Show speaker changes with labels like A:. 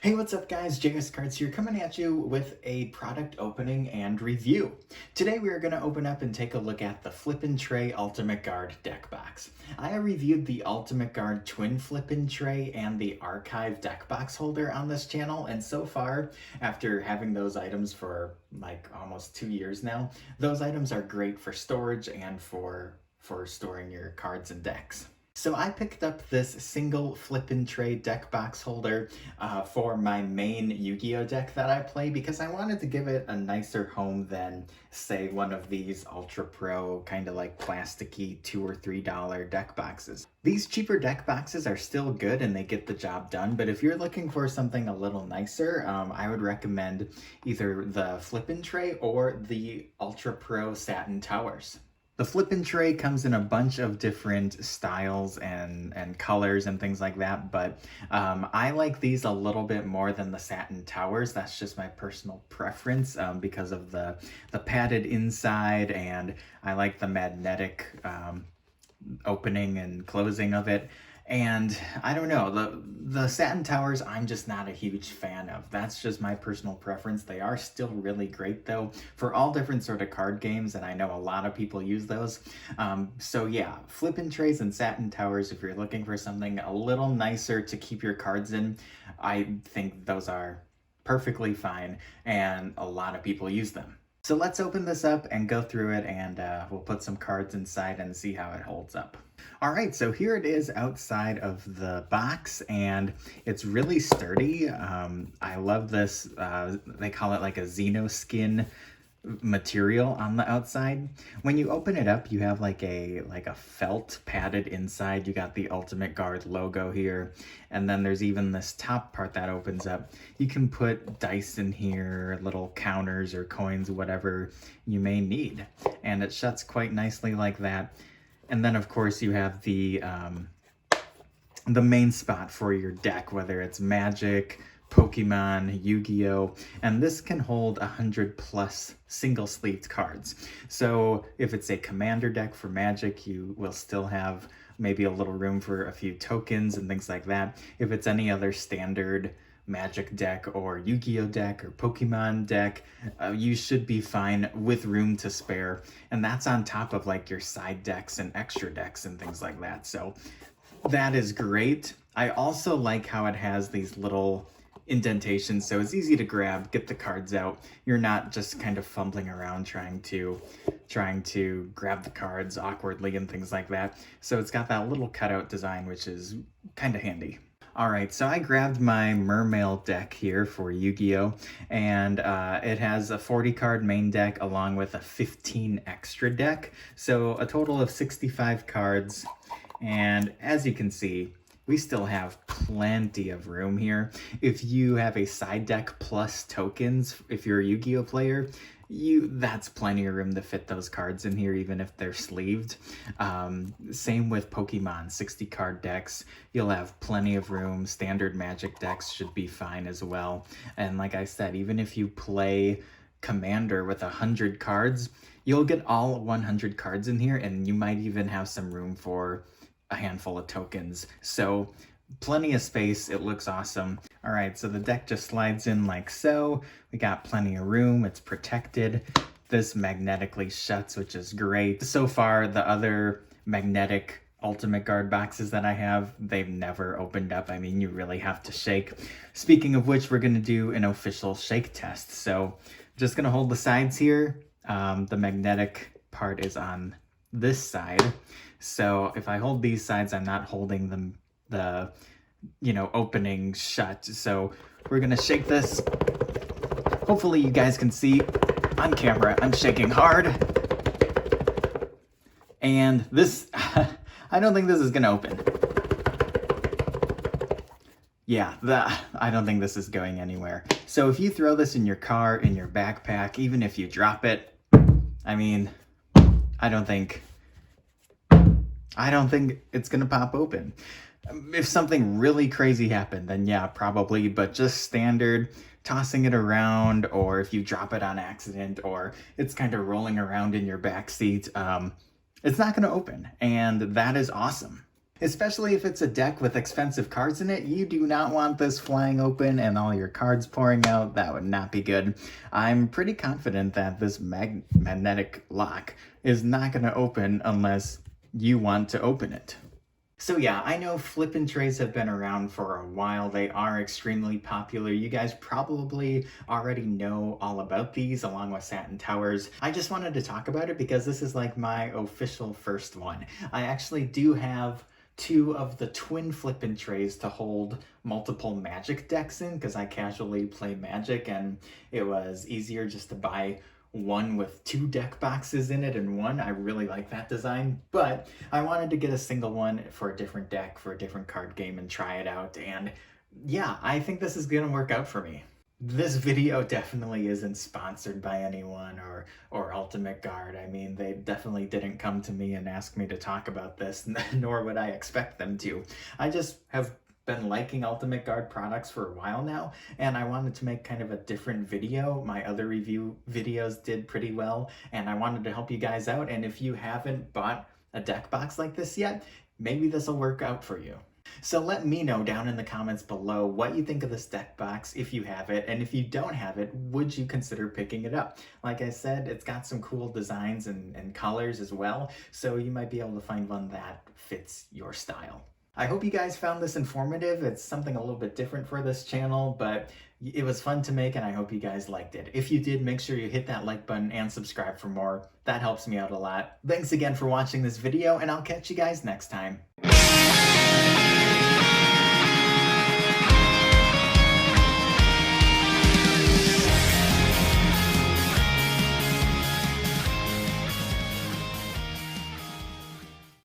A: Hey, what's up guys? JS Cards here, coming at you with a product opening and review. Today we are going to open up and take a look at the Flippin' Tray Ultimate Guard deck box. I reviewed the Ultimate Guard Twin Flippin' Tray and the Archive deck box holder on this channel, and so far, after having those items for like almost 2 years now, those items are great for storage and for storing your cards and decks. So I picked up this single Flippin' Tray deck box holder for my main Yu-Gi-Oh deck that I play because I wanted to give it a nicer home than, say, one of these Ultra Pro kind of like plasticky $2 or $3 deck boxes. These cheaper deck boxes are still good and they get the job done, but if you're looking for something a little nicer, I would recommend either the Flippin' Tray or the Ultra Pro Satin Towers. The Flippin' Tray comes in a bunch of different styles and colors and things like that, but I like these a little bit more than the Satin Towers. That's just my personal preference because of the padded inside, and I like the magnetic opening and closing of it. And I don't know, the Satin Towers I'm just not a huge fan of. That's just my personal preference. They are still really great though for all different sort of card games, and I know a lot of people use those. So yeah, Flippin' Trays and Satin Towers, if you're looking for something a little nicer to keep your cards in, I think those are perfectly fine and a lot of people use them. So let's open this up and go through it, and we'll put some cards inside and see how it holds up. All right, so here it is outside of the box, and it's really sturdy. I love this, they call it like a Xenoskin material on the outside. When you open it up, you have like a felt padded inside. You got the Ultimate Guard logo here, and then there's even this top part that opens up. You can put dice in here, little counters or coins, whatever you may need, and it shuts quite nicely like that. And then of course you have the main spot for your deck, whether it's Magic, Pokemon, Yu-Gi-Oh, and this can hold 100 plus single sleeved cards. So if it's a commander deck for Magic, you will still have maybe a little room for a few tokens and things like that. If it's any other standard Magic deck or Yu-Gi-Oh deck or Pokemon deck, you should be fine with room to spare, and that's on top of like your side decks and extra decks and things like that. So that is great. I also like how it has these little indentations, so it's easy to grab, get the cards out. You're not just kind of fumbling around trying to grab the cards awkwardly and things like that. So it's got that little cutout design, which is kind of handy. All right, so I grabbed my Mermail deck here for Yu-Gi-Oh, and it has a 40 card main deck along with a 15 extra deck, so a total of 65 cards. And as you can see, we still have plenty of room here. If you have a side deck plus tokens, if you're a Yu-Gi-Oh player, that's plenty of room to fit those cards in here, even if they're sleeved. Same with Pokemon 60 card decks. You'll have plenty of room. Standard Magic decks should be fine as well. And like I said, even if you play Commander with 100 cards, you'll get all 100 cards in here, and you might even have some room for a handful of tokens. So plenty of space. It looks awesome. All right, so the deck just slides in like so. We got plenty of room. It's protected. This magnetically shuts, which is great. So far, the other magnetic Ultimate Guard boxes that I have, they've never opened up. I mean, you really have to shake. Speaking of which, we're gonna do an official shake test. So just gonna hold the sides here. The magnetic part is on this side. So if I hold these sides, I'm not holding them, the opening shut. So we're gonna shake this. Hopefully you guys can see on camera, I'm shaking hard. And this, I don't think this is gonna open. Yeah, I don't think this is going anywhere. So if you throw this in your car, in your backpack, even if you drop it, I mean, I don't think it's gonna pop open. If something really crazy happened, then yeah, probably, but just standard tossing it around, or if you drop it on accident, or it's kind of rolling around in your back seat, it's not going to open, and that is awesome. Especially if it's a deck with expensive cards in it, you do not want this flying open and all your cards pouring out. That would not be good. I'm pretty confident that this magnetic lock is not going to open unless you want to open it. So yeah, I know flippin' trays have been around for a while. They are extremely popular. You guys probably already know all about these along with Satin Towers. I just wanted to talk about it because this is like my official first one. I actually do have two of the twin flippin' trays to hold multiple Magic decks in because I casually play Magic, and it was easier just to buy one with two deck boxes in it and one. I really like that design, but I wanted to get a single one for a different deck, for a different card game, and try it out. And yeah, I think this is gonna work out for me. This video definitely isn't sponsored by anyone or Ultimate Guard. I mean, they definitely didn't come to me and ask me to talk about this, nor would I expect them to. I just have been liking Ultimate Guard products for a while now, and I wanted to make kind of a different video. My other review videos did pretty well, and I wanted to help you guys out. And if you haven't bought a deck box like this yet, maybe this will work out for you. So let me know down in the comments below what you think of this deck box if you have it, and if you don't have it, would you consider picking it up? Like I said, it's got some cool designs and colors as well, so you might be able to find one that fits your style. I hope you guys found this informative. It's something a little bit different for this channel, but it was fun to make, and I hope you guys liked it. If you did, make sure you hit that like button and subscribe for more. That helps me out a lot. Thanks again for watching this video, and I'll catch you guys next time.